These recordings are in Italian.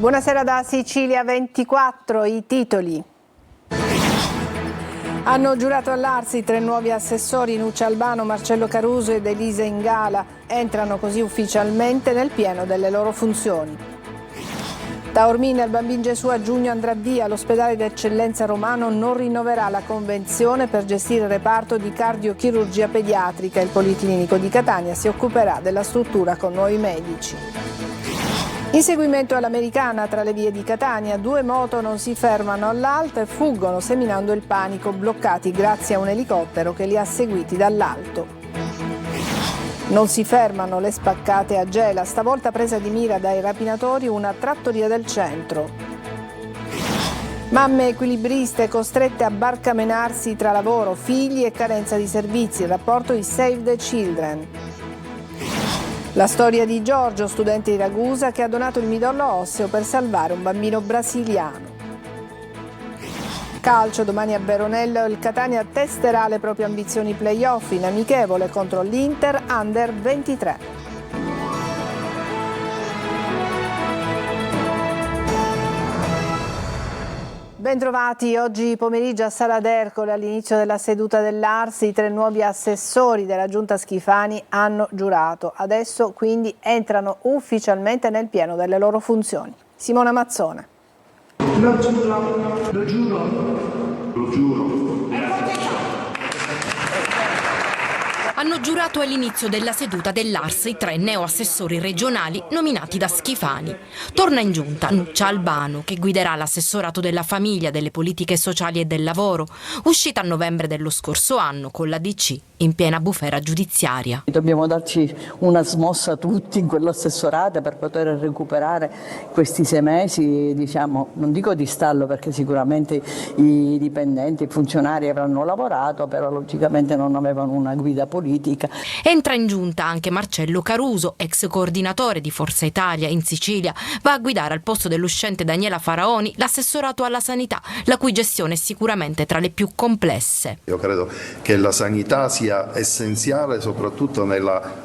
Buonasera da Sicilia 24, i titoli. Hanno giurato all'Arsi 3 nuovi assessori, Nuccia Albano, Marcello Caruso ed Elisa Ingala. Entrano così ufficialmente nel pieno delle loro funzioni. Taormina, il Bambin Gesù a giugno andrà via. L'ospedale d'eccellenza romano non rinnoverà la convenzione per gestire il reparto di cardiochirurgia pediatrica. Il Policlinico di Catania si occuperà della struttura con nuovi medici. Inseguimento all'americana tra le vie di Catania, 2 moto non si fermano all'alto e fuggono seminando il panico, bloccati grazie a un elicottero che li ha seguiti dall'alto. Non si fermano le spaccate a Gela, stavolta presa di mira dai rapinatori una trattoria del centro. Mamme equilibriste costrette a barcamenarsi tra lavoro, figli e carenza di servizi, il rapporto di Save the Children. La storia di Giorgio, studente di Ragusa, che ha donato il midollo osseo per salvare un bambino brasiliano. Calcio, domani a Veronello il Catania testerà le proprie ambizioni play-off in amichevole contro l'Inter Under 23. Bentrovati, oggi pomeriggio a Sala d'Ercole all'inizio della seduta dell'Arsi i 3 nuovi assessori della Giunta Schifani hanno giurato. Adesso quindi entrano ufficialmente nel pieno delle loro funzioni. Simona Mazzone. Lo giuro. Lo giuro. Lo giuro. Hanno giurato all'inizio della seduta dell'Arsi i 3 neoassessori regionali nominati da Schifani. Torna in giunta Nuccia Albano, che guiderà l'assessorato della famiglia, delle politiche sociali e del lavoro, uscita a novembre dello scorso anno con la DC in piena bufera giudiziaria. Dobbiamo darci una smossa tutti in quell'assessorato per poter recuperare questi 6 mesi, diciamo, non dico di stallo perché sicuramente i dipendenti, i funzionari avranno lavorato, però logicamente non avevano una guida politica. Entra in giunta anche Marcello Caruso, ex coordinatore di Forza Italia in Sicilia, va a guidare al posto dell'uscente Daniela Faraoni l'assessorato alla sanità, la cui gestione è sicuramente tra le più complesse. Io credo che la sanità sia essenziale soprattutto nella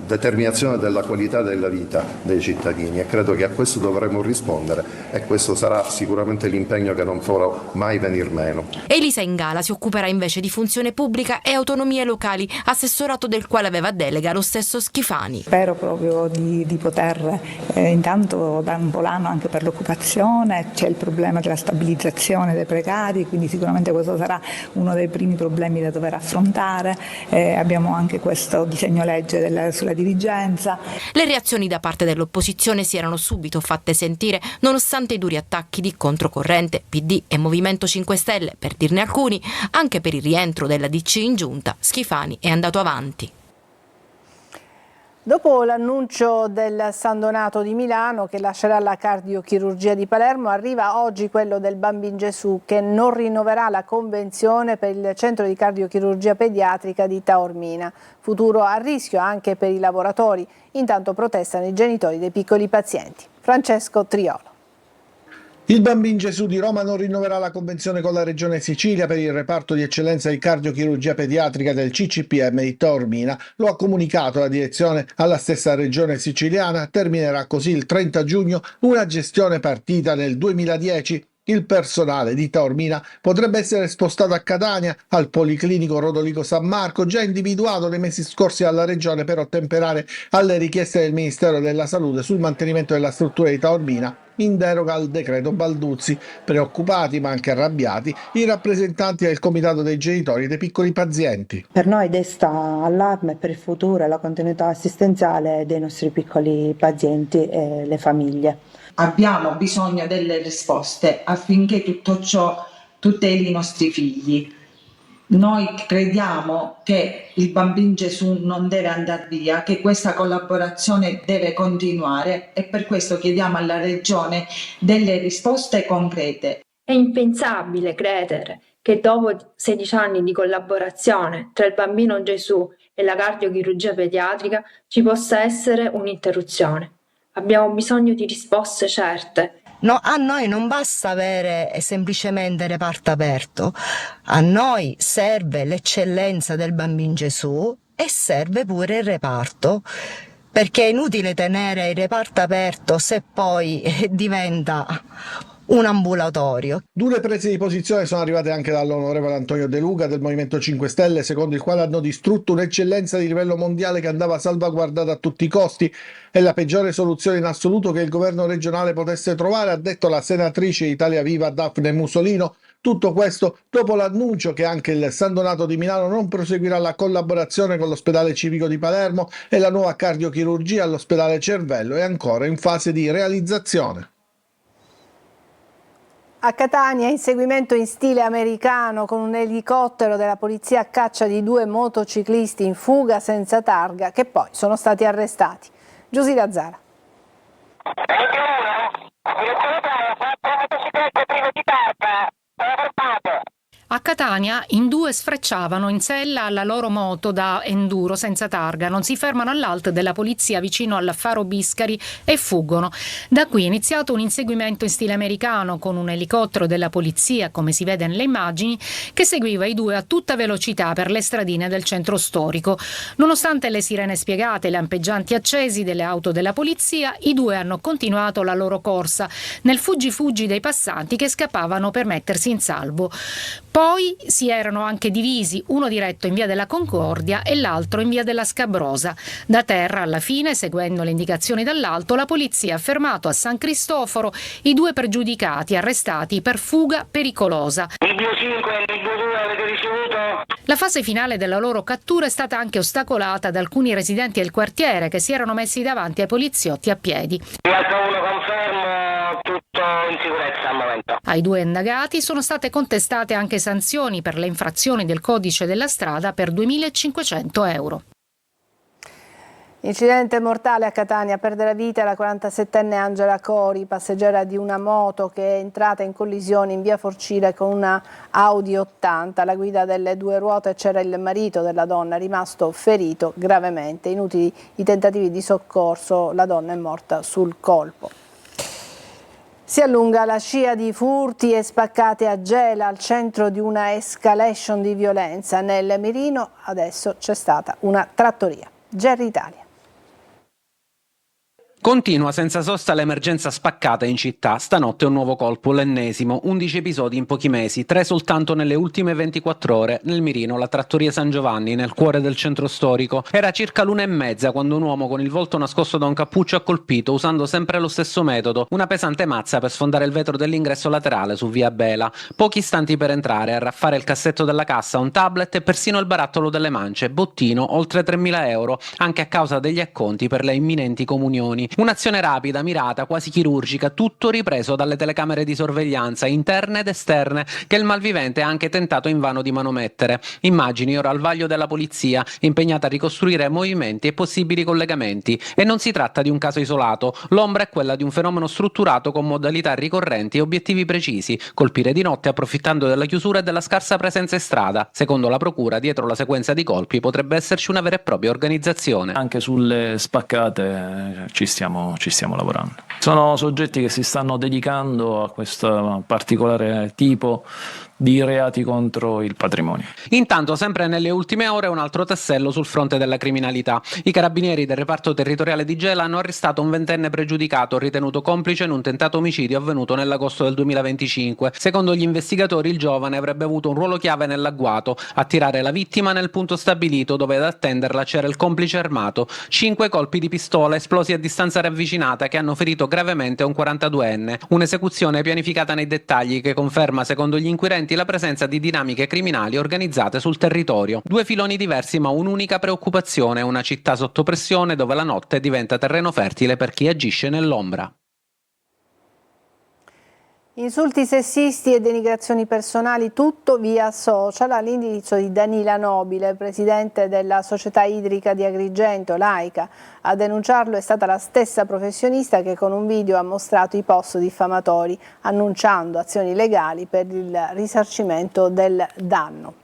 determinazione della qualità della vita dei cittadini e credo che a questo dovremo rispondere e questo sarà sicuramente l'impegno che non farò mai venir meno. Elisa Ingala si occuperà invece di funzione pubblica e autonomie locali, assessorato del quale aveva delega lo stesso Schifani. Spero proprio di poter intanto dare un volano anche per l'occupazione, c'è il problema della stabilizzazione dei precari, quindi sicuramente questo sarà uno dei primi problemi da dover affrontare. Abbiamo anche questo disegno legge sulla dirigenza. Le reazioni da parte dell'opposizione si erano subito fatte sentire nonostante i duri attacchi di controcorrente, PD e Movimento 5 Stelle, per dirne alcuni. Anche per il rientro della DC in giunta, Schifani è andato avanti. Dopo l'annuncio del San Donato di Milano che lascerà la cardiochirurgia di Palermo, arriva oggi quello del Bambin Gesù che non rinnoverà la convenzione per il centro di cardiochirurgia pediatrica di Taormina. Futuro a rischio anche per i lavoratori. Intanto protestano i genitori dei piccoli pazienti. Francesco Triolo. Il Bambin Gesù di Roma non rinnoverà la convenzione con la Regione Sicilia per il reparto di eccellenza di cardiochirurgia pediatrica del CCPM di Taormina. Lo ha comunicato la direzione alla stessa Regione siciliana. Terminerà così il 30 giugno una gestione partita nel 2010. Il personale di Taormina potrebbe essere spostato a Catania, al Policlinico Rodolico San Marco, già individuato nei mesi scorsi dalla Regione per ottemperare alle richieste del Ministero della Salute sul mantenimento della struttura di Taormina in deroga al decreto Balduzzi. Preoccupati ma anche arrabbiati i rappresentanti del Comitato dei Genitori dei Piccoli Pazienti. Per noi desta allarme per il futuro e la continuità assistenziale dei nostri piccoli pazienti e le famiglie. Abbiamo bisogno delle risposte affinché tutto ciò tuteli i nostri figli. Noi crediamo che il Bambin Gesù non deve andare via, che questa collaborazione deve continuare e per questo chiediamo alla Regione delle risposte concrete. È impensabile credere che dopo 16 anni di collaborazione tra il Bambino Gesù e la cardiochirurgia pediatrica ci possa essere un'interruzione. Abbiamo bisogno di risposte certe. No, a noi non basta avere semplicemente reparto aperto, a noi serve l'eccellenza del Bambin Gesù e serve pure il reparto perché è inutile tenere il reparto aperto se poi diventa un ambulatorio. Dure prese di posizione sono arrivate anche dall'onorevole Antonio De Luca del Movimento 5 Stelle, secondo il quale hanno distrutto un'eccellenza di livello mondiale che andava salvaguardata a tutti i costi. È la peggiore soluzione in assoluto che il governo regionale potesse trovare, ha detto la senatrice Italia Viva Daphne Musolino. Tutto questo dopo l'annuncio che anche il San Donato di Milano non proseguirà la collaborazione con l'ospedale civico di Palermo e la nuova cardiochirurgia all'ospedale Cervello è ancora in fase di realizzazione. A Catania, inseguimento in stile americano con un elicottero della polizia a caccia di 2 motociclisti in fuga senza targa che poi sono stati arrestati. Giusy Lazzara. A Catania in 2 sfrecciavano in sella alla loro moto da enduro senza targa, non si fermano all'alt della polizia vicino al Faro Biscari e fuggono. Da qui è iniziato un inseguimento in stile americano con un elicottero della polizia, come si vede nelle immagini, che seguiva i 2 a tutta velocità per le stradine del centro storico. Nonostante le sirene spiegate e i lampeggianti accesi delle auto della polizia, i 2 hanno continuato la loro corsa nel fuggi-fuggi dei passanti che scappavano per mettersi in salvo. Poi si erano anche divisi, uno diretto in via della Concordia e l'altro in via della Scabrosa. Da terra, alla fine, seguendo le indicazioni dall'alto, la polizia ha fermato a San Cristoforo i 2 pregiudicati arrestati per fuga pericolosa. La fase finale della loro cattura è stata anche ostacolata da alcuni residenti del quartiere che si erano messi davanti ai poliziotti a piedi. Tutto in sicurezza al momento. Ai 2 indagati sono state contestate anche sanzioni per le infrazioni del codice della strada per 2.500 euro. Incidente mortale a Catania, perde la vita la 47enne Angela Cori, passeggera di una moto che è entrata in collisione in via Forcile con una Audi 80. Alla guida delle 2 ruote c'era il marito della donna, rimasto ferito gravemente. Inutili i tentativi di soccorso, la donna è morta sul colpo. Si allunga la scia di furti e spaccate a Gela al centro di una escalation di violenza. Nel mirino adesso c'è stata una trattoria. Gerry Italia. Continua senza sosta l'emergenza spaccata in città. Stanotte un nuovo colpo, l'ennesimo, 11 episodi in pochi mesi, 3 soltanto nelle ultime 24 ore. Nel mirino, la trattoria San Giovanni, nel cuore del centro storico. Era circa l'1:30 quando un uomo con il volto nascosto da un cappuccio ha colpito, usando sempre lo stesso metodo, una pesante mazza per sfondare il vetro dell'ingresso laterale su via Bela. Pochi istanti per entrare, arraffare il cassetto della cassa, un tablet e persino il barattolo delle mance. Bottino, oltre 3.000 euro, anche a causa degli acconti per le imminenti comunioni. Un'azione rapida, mirata, quasi chirurgica, tutto ripreso dalle telecamere di sorveglianza interne ed esterne che il malvivente ha anche tentato invano di manomettere. Immagini ora al vaglio della polizia, impegnata a ricostruire movimenti e possibili collegamenti. E non si tratta di un caso isolato, l'ombra è quella di un fenomeno strutturato con modalità ricorrenti e obiettivi precisi, colpire di notte approfittando della chiusura e della scarsa presenza in strada. Secondo la procura, dietro la sequenza di colpi potrebbe esserci una vera e propria organizzazione. Anche sulle spaccate ci stiamo lavorando. Sono soggetti che si stanno dedicando a questo particolare tipo di reati contro il patrimonio. Intanto, sempre nelle ultime ore, un altro tassello sul fronte della criminalità. I carabinieri del reparto territoriale di Gela hanno arrestato un 20enne pregiudicato ritenuto complice in un tentato omicidio avvenuto nell'agosto del 2025. Secondo gli investigatori, il giovane avrebbe avuto un ruolo chiave nell'agguato, attirare la vittima nel punto stabilito dove ad attenderla c'era il complice armato. 5 colpi di pistola esplosi a distanza ravvicinata che hanno ferito gravemente un 42enne. Un'esecuzione pianificata nei dettagli che conferma, secondo gli inquirenti, la presenza di dinamiche criminali organizzate sul territorio. 2 filoni diversi ma un'unica preoccupazione, una città sotto pressione dove la notte diventa terreno fertile per chi agisce nell'ombra. Insulti sessisti e denigrazioni personali, tutto via social, all'indirizzo di Danila Nobile, presidente della Società Idrica di Agrigento, Laica. A denunciarlo è stata la stessa professionista che con un video ha mostrato i post diffamatori, annunciando azioni legali per il risarcimento del danno.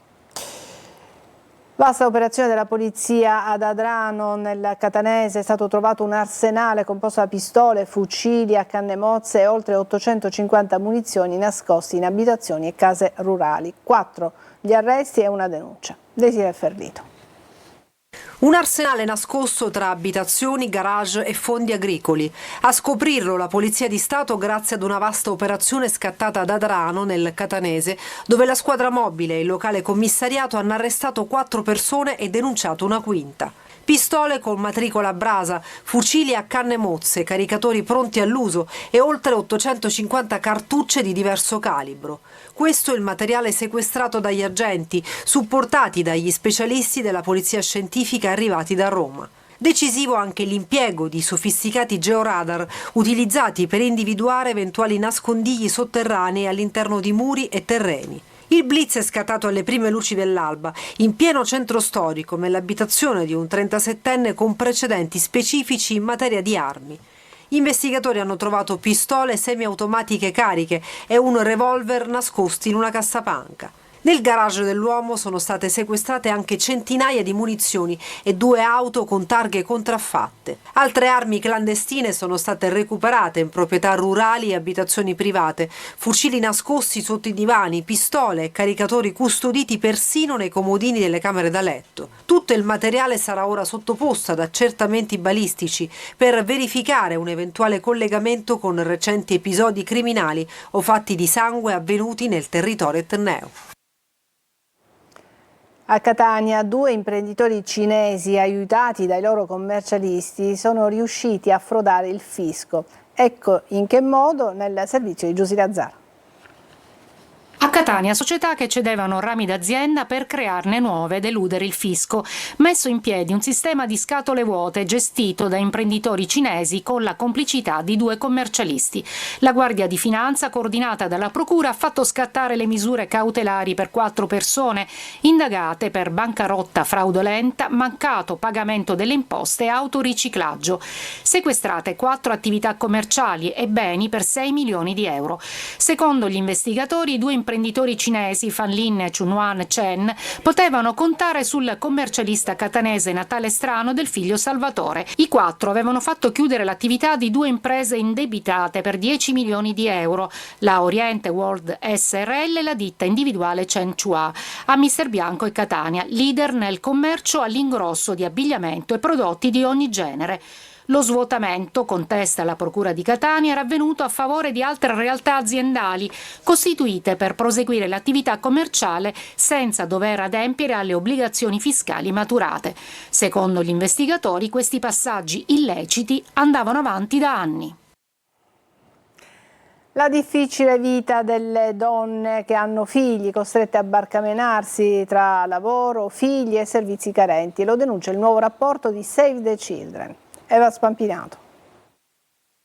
Vasta operazione della polizia ad Adrano, nel Catanese. È stato trovato un arsenale composto da pistole, fucili a canne mozze e oltre 850 munizioni nascosti in abitazioni e case rurali. 4 gli arresti e una denuncia. Desiree Ferrito. Un arsenale nascosto tra abitazioni, garage e fondi agricoli. A scoprirlo la Polizia di Stato grazie ad una vasta operazione scattata ad Adrano, nel Catanese, dove la squadra mobile e il locale commissariato hanno arrestato 4 persone e denunciato una quinta. Pistole con matricola a brasa, fucili a canne mozze, caricatori pronti all'uso e oltre 850 cartucce di diverso calibro. Questo è il materiale sequestrato dagli agenti, supportati dagli specialisti della polizia scientifica arrivati da Roma. Decisivo anche l'impiego di sofisticati georadar utilizzati per individuare eventuali nascondigli sotterranei all'interno di muri e terreni. Il blitz è scattato alle prime luci dell'alba, in pieno centro storico, nell'abitazione di un 37enne con precedenti specifici in materia di armi. Gli investigatori hanno trovato pistole semiautomatiche cariche e un revolver nascosti in una cassapanca. Nel garage dell'uomo sono state sequestrate anche centinaia di munizioni e 2 auto con targhe contraffatte. Altre armi clandestine sono state recuperate in proprietà rurali e abitazioni private, fucili nascosti sotto i divani, pistole e caricatori custoditi persino nei comodini delle camere da letto. Tutto il materiale sarà ora sottoposto ad accertamenti balistici per verificare un eventuale collegamento con recenti episodi criminali o fatti di sangue avvenuti nel territorio etneo. A Catania 2 imprenditori cinesi aiutati dai loro commercialisti sono riusciti a frodare il fisco. Ecco in che modo nel servizio di Giusy Lazzaro. A Catania società che cedevano rami d'azienda per crearne nuove ed eludere il fisco. Messo in piedi un sistema di scatole vuote gestito da imprenditori cinesi con la complicità di 2 commercialisti. La Guardia di Finanza, coordinata dalla Procura, ha fatto scattare le misure cautelari per 4 persone indagate per bancarotta fraudolenta, mancato pagamento delle imposte e autoriciclaggio. Sequestrate 4 attività commerciali e beni per 6 milioni di euro. Secondo gli investigatori, i 2 imprenditori cinesi Fanlin e Chunuan Chen potevano contare sul commercialista catanese Natale Strano del figlio Salvatore. I 4 avevano fatto chiudere l'attività di 2 imprese indebitate per 10 milioni di euro, la Oriente World SRL e la ditta individuale Chen Chua, a Mister Bianco e Catania, leader nel commercio all'ingrosso di abbigliamento e prodotti di ogni genere. Lo svuotamento, contesta la Procura di Catania, era avvenuto a favore di altre realtà aziendali costituite per proseguire l'attività commerciale senza dover adempiere alle obbligazioni fiscali maturate. Secondo gli investigatori, questi passaggi illeciti andavano avanti da anni. La difficile vita delle donne che hanno figli costrette a barcamenarsi tra lavoro, figli e servizi carenti. Lo denuncia il nuovo rapporto di Save the Children. Eva Spampinato.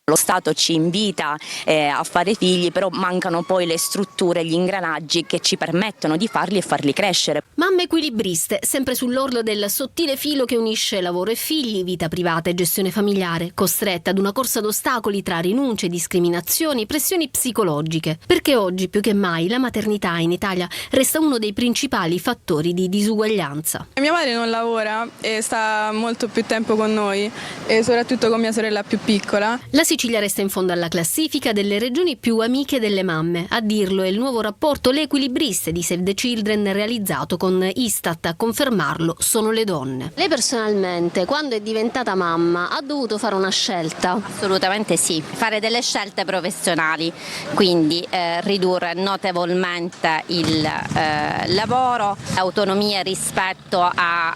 Lo Stato ci invita a fare figli, però mancano poi le strutture, gli ingranaggi che ci permettono di farli e farli crescere. Mamme equilibriste, sempre sull'orlo del sottile filo che unisce lavoro e figli, vita privata e gestione familiare, costrette ad una corsa d'ostacoli tra rinunce, discriminazioni, pressioni psicologiche. Perché oggi più che mai la maternità in Italia resta uno dei principali fattori di disuguaglianza. Mia madre non lavora e sta molto più tempo con noi e soprattutto con mia sorella più piccola. La Sicilia resta in fondo alla classifica delle regioni più amiche delle mamme. A dirlo è il nuovo rapporto Le Equilibriste di Save the Children realizzato con Istat. A confermarlo sono le donne. Lei personalmente, quando è diventata mamma, ha dovuto fare una scelta? Assolutamente sì, fare delle scelte professionali, quindi ridurre notevolmente il lavoro, autonomia rispetto a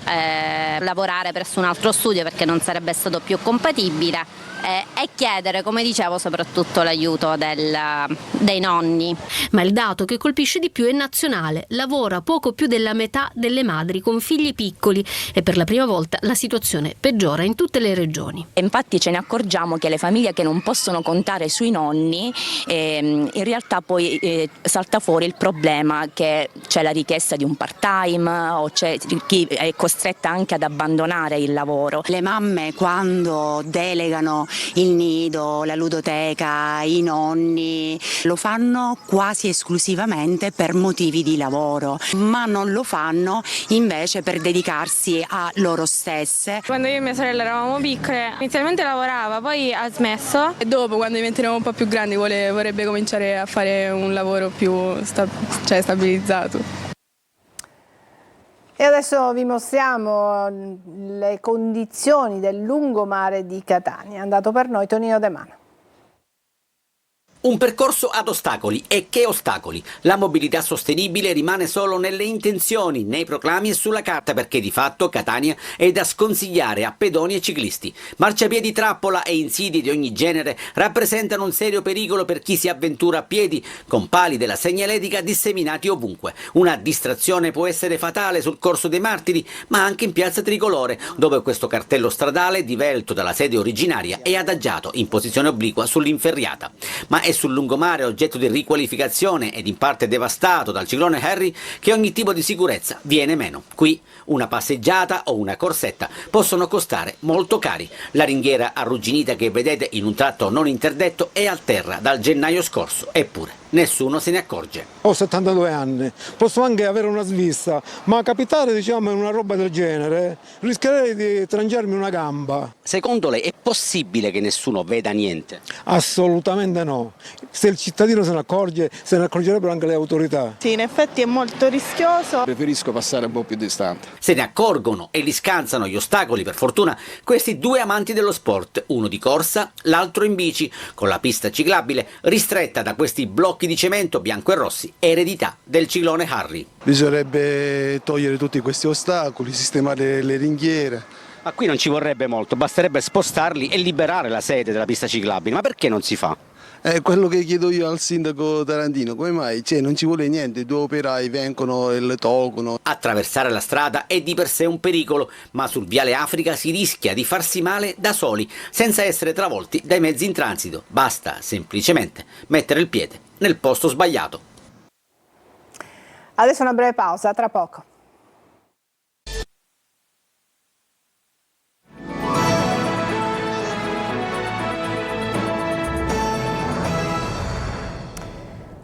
lavorare presso un altro studio perché non sarebbe stato più compatibile. E chiedere, come dicevo, soprattutto l'aiuto dei nonni. Ma il dato che colpisce di più è nazionale. Lavora poco più della metà delle madri con figli piccoli e per la prima volta la situazione peggiora in tutte le regioni. E infatti ce ne accorgiamo che le famiglie che non possono contare sui nonni, in realtà poi salta fuori il problema che c'è la richiesta di un part-time o c'è chi è costretta anche ad abbandonare il lavoro. Le mamme quando delegano il nido, la ludoteca, i nonni, lo fanno quasi esclusivamente per motivi di lavoro, ma non lo fanno invece per dedicarsi a loro stesse. Quando io e mia sorella eravamo piccole, inizialmente lavorava, poi ha smesso e dopo, quando diventeremo un po' più grandi, vorrebbe cominciare a fare un lavoro più stabilizzato. E adesso vi mostriamo le condizioni del lungomare di Catania. È andato per noi Tonino De Mano. Un percorso ad ostacoli. E che ostacoli? La mobilità sostenibile rimane solo nelle intenzioni, nei proclami e sulla carta, perché di fatto Catania è da sconsigliare a pedoni e ciclisti. Marciapiedi, trappola e insidie di ogni genere rappresentano un serio pericolo per chi si avventura a piedi, con pali della segnaletica disseminati ovunque. Una distrazione può essere fatale sul Corso dei Martiri, ma anche in Piazza Tricolore, dove questo cartello stradale, divelto dalla sede originaria, è adagiato in posizione obliqua sull'inferriata. Ma è sul lungomare, oggetto di riqualificazione ed in parte devastato dal ciclone Harry, che ogni tipo di sicurezza viene meno. Qui una passeggiata o una corsetta possono costare molto cari. La ringhiera arrugginita che vedete in un tratto non interdetto è a terra dal gennaio scorso, eppure nessuno se ne accorge. Ho 72 anni, posso anche avere una svista, ma capitare in una roba del genere rischierei di trangiarmi una gamba. Secondo lei è possibile che nessuno veda niente? Assolutamente no. Se il cittadino se ne accorge, se ne accorgerebbero anche le autorità. Sì, in effetti è molto rischioso. Preferisco passare un po' più distante. Se ne accorgono e li scansano gli ostacoli, per fortuna, questi due amanti dello sport, uno di corsa, l'altro in bici, con la pista ciclabile ristretta da questi blocchi di cemento bianco e rossi, eredità del ciclone Harry. Bisognerebbe togliere tutti questi ostacoli, sistemare le ringhiere. Ma qui non ci vorrebbe molto, basterebbe spostarli e liberare la sede della pista ciclabile. Ma perché non si fa? È quello che chiedo io al sindaco Tarantino, come mai? Non ci vuole niente, due operai vengono e le tolgono. Attraversare la strada è di per sé un pericolo, ma sul viale Africa si rischia di farsi male da soli, senza essere travolti dai mezzi in transito. Basta semplicemente mettere il piede nel posto sbagliato. Adesso una breve pausa, tra poco.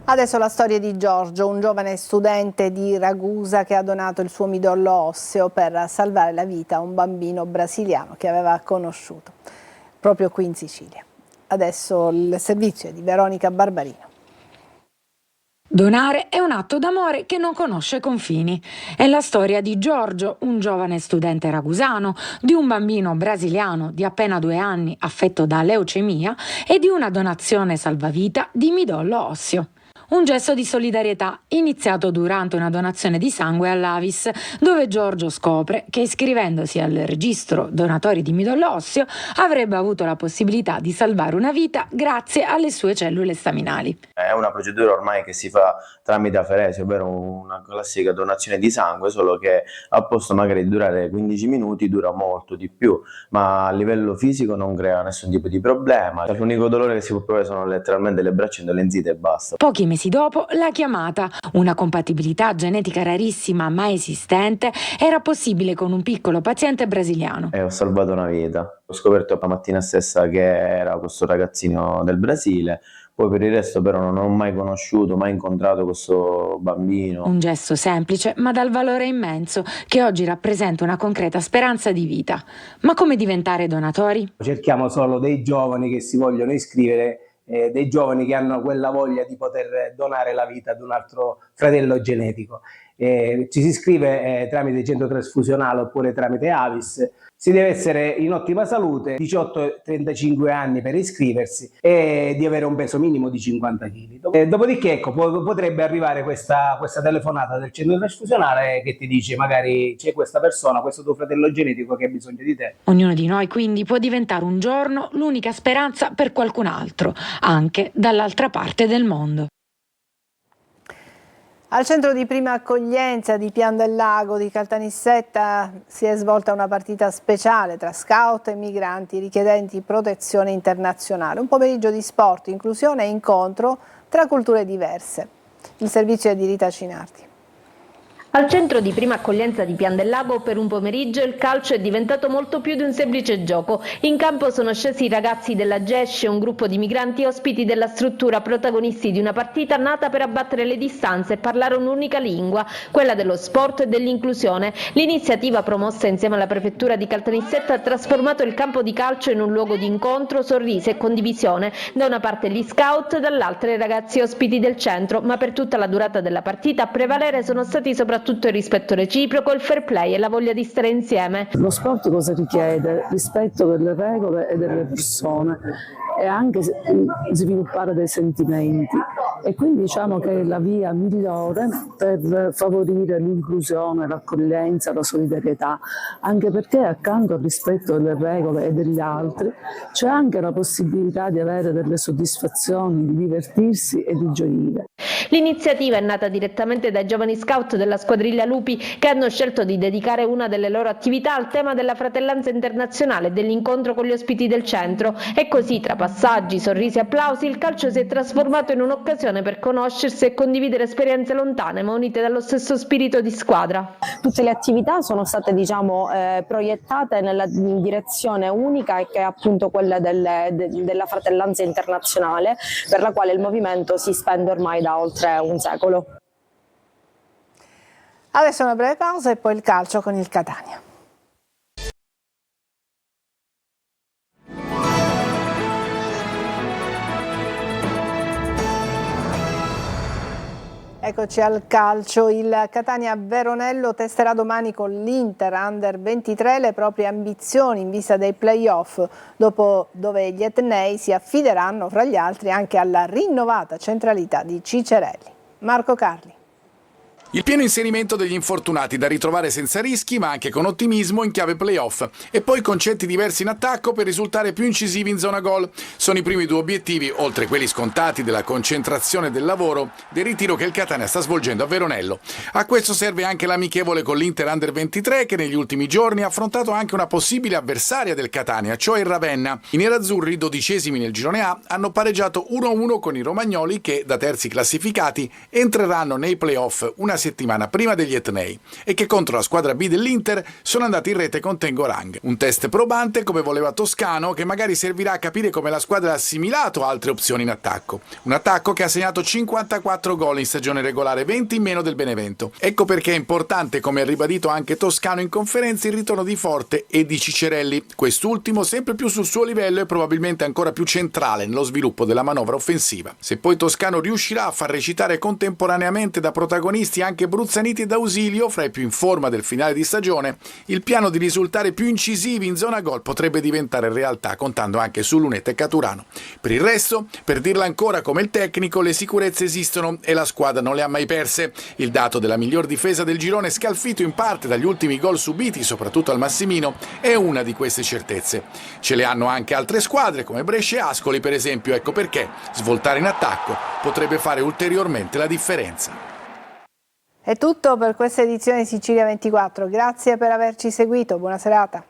Adesso la storia di Giorgio, un giovane studente di Ragusa che ha donato il suo midollo osseo per salvare la vita a un bambino brasiliano che aveva conosciuto proprio qui in Sicilia. Adesso il servizio è di Veronica Barbarino. Donare è un atto d'amore che non conosce confini. È la storia di Giorgio, un giovane studente ragusano, di un bambino brasiliano di appena 2 anni affetto da leucemia e di una donazione salvavita di midollo osseo. Un gesto di solidarietà iniziato durante una donazione di sangue all'Avis, dove Giorgio scopre che iscrivendosi al registro donatori di midollo osseo avrebbe avuto la possibilità di salvare una vita grazie alle sue cellule staminali. È una procedura ormai che si fa tramite aferesi, ovvero una classica donazione di sangue, solo che al posto magari di durare 15 minuti dura molto di più, ma a livello fisico non crea nessun tipo di problema. L'unico dolore che si può provare sono letteralmente le braccia indolenzite e basta. Pochi mesi dopo la chiamata, una compatibilità genetica rarissima ma esistente, era possibile con un piccolo paziente brasiliano. E ho salvato una vita. Ho scoperto la mattina stessa che era questo ragazzino del Brasile. Poi per il resto però non ho mai conosciuto, mai incontrato questo bambino. Un gesto semplice ma dal valore immenso che oggi rappresenta una concreta speranza di vita. Ma come diventare donatori? Cerchiamo solo dei giovani che si vogliono iscrivere, dei giovani che hanno quella voglia di poter donare la vita ad un altro fratello genetico. Ci si iscrive tramite centro trasfusionale oppure tramite Avis. Si deve essere in ottima salute, 18-35 anni per iscriversi e di avere un peso minimo di 50 kg. Dopodiché potrebbe arrivare questa telefonata del centro trasfusionale che ti dice magari c'è questa persona, questo tuo fratello genetico che ha bisogno di te. Ognuno di noi quindi può diventare un giorno l'unica speranza per qualcun altro, anche dall'altra parte del mondo. Al centro di prima accoglienza di Pian del Lago di Caltanissetta si è svolta una partita speciale tra scout e migranti richiedenti protezione internazionale. Un pomeriggio di sport, inclusione e incontro tra culture diverse. Il servizio è di Rita Cinardi. Al centro di prima accoglienza di Pian del Lago per un pomeriggio il calcio è diventato molto più di un semplice gioco. In campo sono scesi i ragazzi della GESCE, un gruppo di migranti ospiti della struttura, protagonisti di una partita nata per abbattere le distanze e parlare un'unica lingua, quella dello sport e dell'inclusione. L'iniziativa promossa insieme alla prefettura di Caltanissetta ha trasformato il campo di calcio in un luogo di incontro, sorrisi e condivisione. Da una parte gli scout, dall'altra i ragazzi ospiti del centro, ma per tutta la durata della partita a prevalere sono stati soprattutto soprattutto il rispetto reciproco, il fair play e la voglia di stare insieme. Lo sport cosa richiede? Rispetto delle regole e delle persone e anche sviluppare dei sentimenti, e quindi diciamo che è la via migliore per favorire l'inclusione, l'accoglienza, la solidarietà, anche perché accanto al rispetto delle regole e degli altri c'è anche la possibilità di avere delle soddisfazioni, di divertirsi e di gioire. L'iniziativa è nata direttamente dai giovani scout della Squadriglia Lupi, che hanno scelto di dedicare una delle loro attività al tema della fratellanza internazionale e dell'incontro con gli ospiti del centro, e così tra passaggi, sorrisi e applausi il calcio si è trasformato in un'occasione per conoscersi e condividere esperienze lontane ma unite dallo stesso spirito di squadra. Tutte le attività sono state proiettate nella direzione unica, che è appunto quella della fratellanza internazionale, per la quale il movimento si spende ormai da oltre un secolo. Adesso una breve pausa e poi il calcio con il Catania. Eccoci al calcio. Il Catania Veronello testerà domani con l'Inter Under 23 le proprie ambizioni in vista dei play-off, dove gli etnei si affideranno fra gli altri anche alla rinnovata centralità di Ciccerelli. Marco Carli. Il pieno inserimento degli infortunati da ritrovare senza rischi, ma anche con ottimismo in chiave playoff, e poi concetti diversi in attacco per risultare più incisivi in zona gol. Sono i primi due obiettivi, oltre quelli scontati della concentrazione del lavoro, del ritiro che il Catania sta svolgendo a Veronello. A questo serve anche l'amichevole con l'Inter Under 23, che negli ultimi giorni ha affrontato anche una possibile avversaria del Catania, cioè il Ravenna. I nerazzurri, 12esimi nel girone A, hanno pareggiato 1-1 con i romagnoli che, da terzi classificati, entreranno nei playoff una settimana prima degli etnei, e che contro la squadra B dell'Inter sono andati in rete con Tengorang. Un test probante, come voleva Toscano, che magari servirà a capire come la squadra ha assimilato altre opzioni in attacco. Un attacco che ha segnato 54 gol in stagione regolare, 20 in meno del Benevento. Ecco perché è importante, come ha ribadito anche Toscano in conferenza, il ritorno di Forte e di Ciccerelli, quest'ultimo sempre più sul suo livello e probabilmente ancora più centrale nello sviluppo della manovra offensiva. Se poi Toscano riuscirà a far recitare contemporaneamente da protagonisti anche Bruzzaniti ed Ausilio, fra i più in forma del finale di stagione, il piano di risultare più incisivi in zona gol potrebbe diventare realtà, contando anche su Lunetta e Caturano. Per il resto, per dirla ancora come il tecnico, le sicurezze esistono e la squadra non le ha mai perse. Il dato della miglior difesa del girone, scalfito in parte dagli ultimi gol subiti, soprattutto al Massimino, è una di queste certezze. Ce le hanno anche altre squadre, come Brescia e Ascoli per esempio, ecco perché svoltare in attacco potrebbe fare ulteriormente la differenza. È tutto per questa edizione di Sicilia 24, grazie per averci seguito, buona serata.